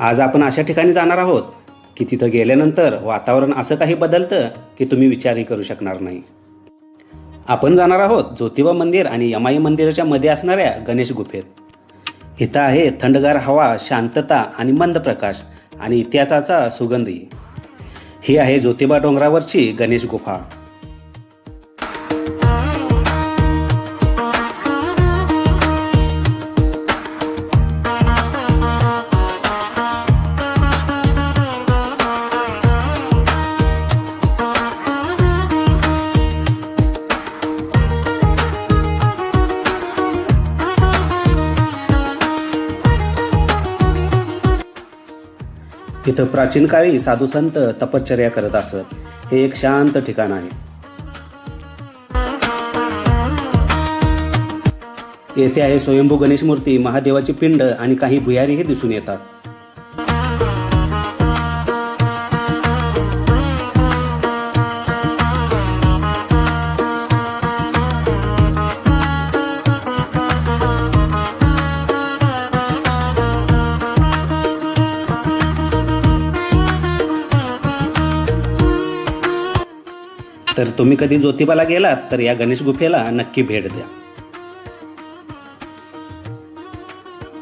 आज आपण अशा ठिकाणी जाणार आहोत की तिथं गेल्यानंतर वातावरण असं काही बदलतं की तुम्ही विचारही करू शकणार नाही. आपण जाणार आहोत ज्योतिबा मंदिर आणि यमाई मंदिराच्या मध्ये असणाऱ्या गणेश गुफेत. इथं आहे थंडगार हवा, शांतता आणि मंद प्रकाश आणि इतिहासाचा सुगंधी. ही आहे ज्योतिबा डोंगरावरची गणेश गुफा. इथं प्राचीन काळी साधू संत तपश्चर्या करत असत. हे एक शांत ठिकाण आहे. येथे आहे स्वयंभू गणेश मूर्ती, महादेवाची पिंड आणि काही भुयारीही दिसून येतात. तर तुम्ही कधी ज्योतिबाला गेलात तर या गणेश गुफेला नक्की भेट द्या.